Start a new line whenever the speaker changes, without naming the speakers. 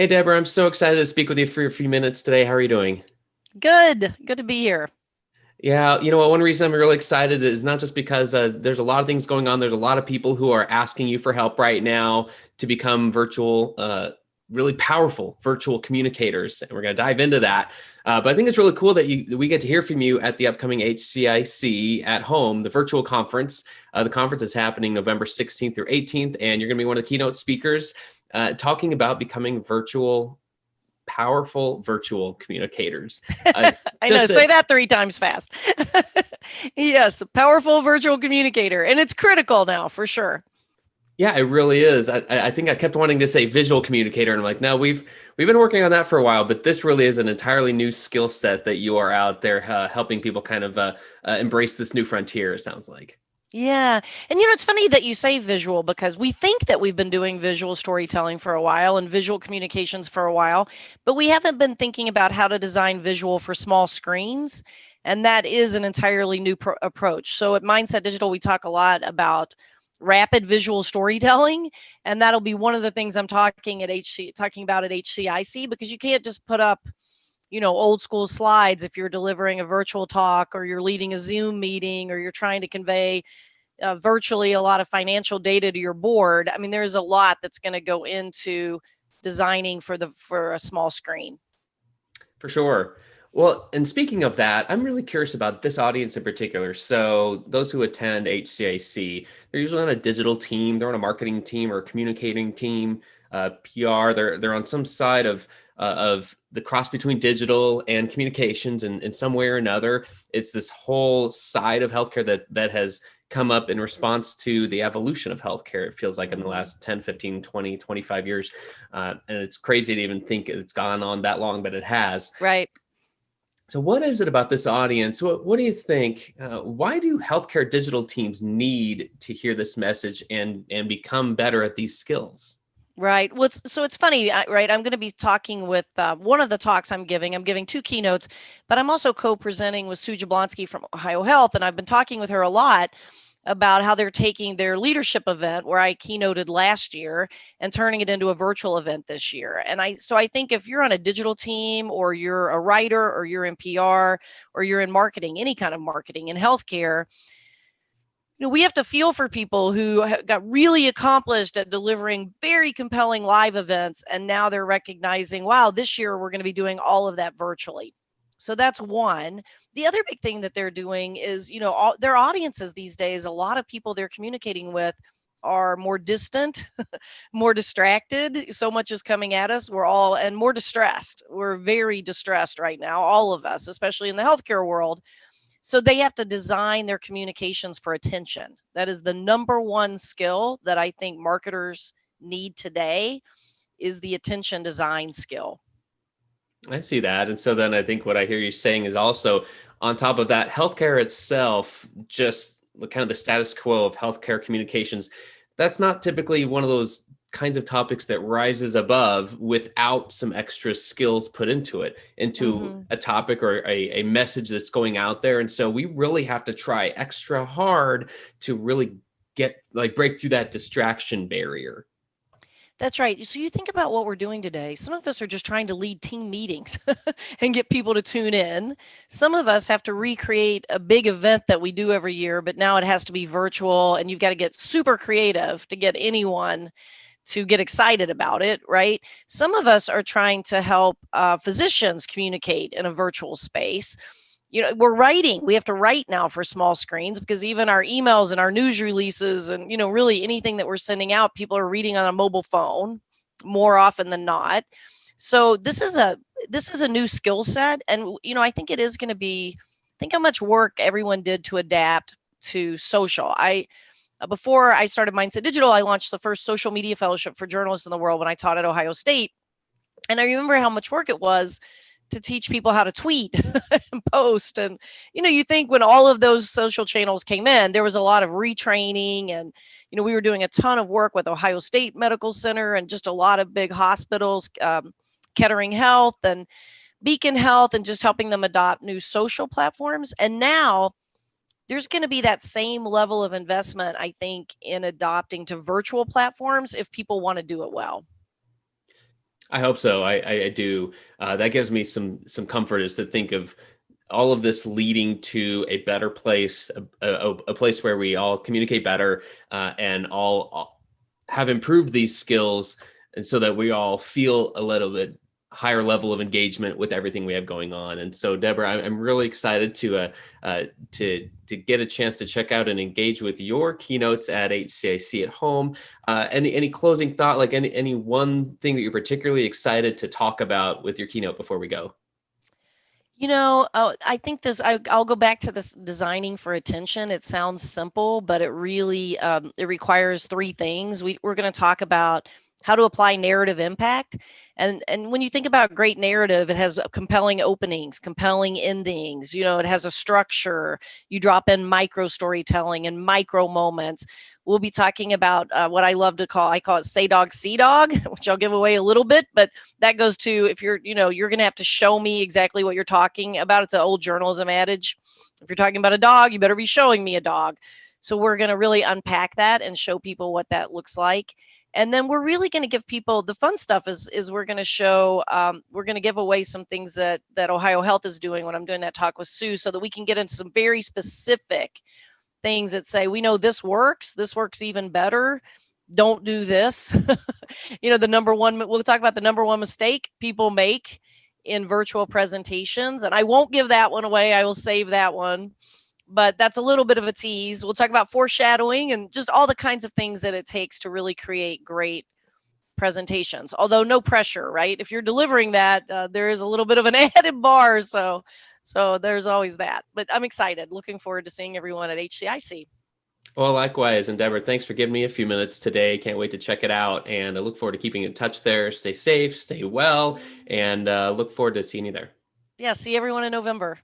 Hey, Deborah, I'm so excited to speak with you for a few minutes today. How are you doing?
Good. Good to be here.
Yeah, you know what? One reason I'm really excited is not just because there's a lot of things going on. There's a lot of people who are asking you for help right now to become really powerful virtual communicators, and we're going to dive into that. But I think it's really cool that we get to hear from you at the upcoming HCIC at Home, the virtual conference. The conference is happening November 16th through 18th, and you're going to be one of the keynote speakers talking about becoming powerful virtual communicators. Uh,
I know.
just
Say
a,
that three times fast. Yes, a powerful virtual communicator. And it's critical now for sure.
yeah, it really is. I think I kept wanting to say visual communicator, and I'm like, no, we've been working on that for a while, but this really is an entirely new skill set that you are out there helping people kind of embrace this new frontier. It sounds like.
Yeah. And it's funny that you say visual because we think that we've been doing visual storytelling for a while and visual communications for a while, but we haven't been thinking about how to design visual for small screens. And that is an entirely new approach. So at Mindset Digital, we talk a lot about rapid visual storytelling, and that'll be one of the things I'm talking about at HCIC, because you can't just put up old school slides if you're delivering a virtual talk or you're leading a Zoom meeting or you're trying to convey virtually a lot of financial data to your board. I mean, there's a lot that's going to go into designing for a small screen.
For sure. Well, and speaking of that, I'm really curious about this audience in particular. So, those who attend HCAC, they're usually on a digital team, they're on a marketing team or a communicating team, PR. They're on some side of the cross between digital and communications, and in some way or another, it's this whole side of healthcare that has come up in response to the evolution of healthcare. It feels like in the
Hmm.
last 10, 15, 20, 25 years. And it's crazy to even think it's gone on that long, but it has.
Right.
So, what is it about this audience? What do you think? Why do healthcare digital teams need to hear this message and become better at these skills?
Right. Well, so it's funny, right? I'm going to be talking with one of the talks I'm giving. I'm giving two keynotes, but I'm also co-presenting with Sue Jablonski from Ohio Health, and I've been talking with her a lot about how they're taking their leadership event, where I keynoted last year, and turning it into a virtual event this year. And I think if you're on a digital team, or you're a writer, or you're in PR, or you're in marketing, any kind of marketing in healthcare, we have to feel for people who got really accomplished at delivering very compelling live events. And now they're recognizing, wow, this year we're going to be doing all of that virtually. So that's one. The other big thing that they're doing is, all their audiences these days, a lot of people they're communicating with are more distant, more distracted. So much is coming at us. And more distressed. We're very distressed right now, all of us, especially in the healthcare world. So they have to design their communications for attention. That is the number one skill that I think marketers need today, is the attention design skill.
I see that. And so then I think what I hear you saying is also on top of that, healthcare itself, just kind of the status quo of healthcare communications, that's not typically one of those kinds of topics that rises above without some extra skills put into
Hmm.
a topic or a message that's going out there. And so we really have to try extra hard to really break through that distraction barrier.
That's right. So you think about what we're doing today. Some of us are just trying to lead team meetings and get people to tune in. Some of us have to recreate a big event that we do every year, but now it has to be virtual, and you've got to get super creative to get anyone to get excited about it, right? Some of us are trying to help physicians communicate in a virtual space. We're writing. We have to write now for small screens, because even our emails and our news releases and, really anything that we're sending out, people are reading on a mobile phone more often than not. So this is a new skill set. And, I think it is going to be, think how much work everyone did to adapt to social. Before I started Mindset Digital, I launched the first social media fellowship for journalists in the world when I taught at Ohio State. And I remember how much work it was to teach people how to tweet and post. And, you think when all of those social channels came in, there was a lot of retraining. And, we were doing a ton of work with Ohio State Medical Center and just a lot of big hospitals, Kettering Health and Beacon Health, and just helping them adopt new social platforms. And now there's going to be that same level of investment, I think, in adopting to virtual platforms if people want to do it well.
I hope so. I do. That gives me some comfort, is to think of all of this leading to a better place, a place where we all communicate better, and all have improved these skills, and so that we all feel a little bit higher level of engagement with everything we have going on. And so, Deborah, I'm really excited to get a chance to check out and engage with your keynotes at HCIC at Home. Any closing thought, like any one thing that you're particularly excited to talk about with your keynote before we go?
I think I'll go back to this designing for attention. It sounds simple, but it really it requires three things. We're going to talk about how to apply narrative impact. And when you think about great narrative, it has compelling openings, compelling endings. It has a structure. You drop in micro storytelling and micro moments. We'll be talking about what I call it say dog, see dog, which I'll give away a little bit, but that goes to, if you're going to have to show me exactly what you're talking about. It's an old journalism adage. If you're talking about a dog, you better be showing me a dog. So we're going to really unpack that and show people what that looks like. And then we're really going to give people the fun stuff is we're going to show, we're going to give away some things that Ohio Health is doing when I'm doing that talk with Sue, so that we can get into some very specific things that say, we know this works even better. Don't do this. The number one, we'll talk about the number one mistake people make in virtual presentations. And I won't give that one away. I will save that one. But that's a little bit of a tease. We'll talk about foreshadowing and just all the kinds of things that it takes to really create great presentations. Although no pressure, right? If you're delivering that, there is a little bit of an added bar. So there's always that. But I'm excited. Looking forward to seeing everyone at HCIC.
Well, likewise. And Deborah, thanks for giving me a few minutes today. Can't wait to check it out. And I look forward to keeping in touch there. Stay safe, stay well, and look forward to seeing you there.
Yeah, see everyone in November.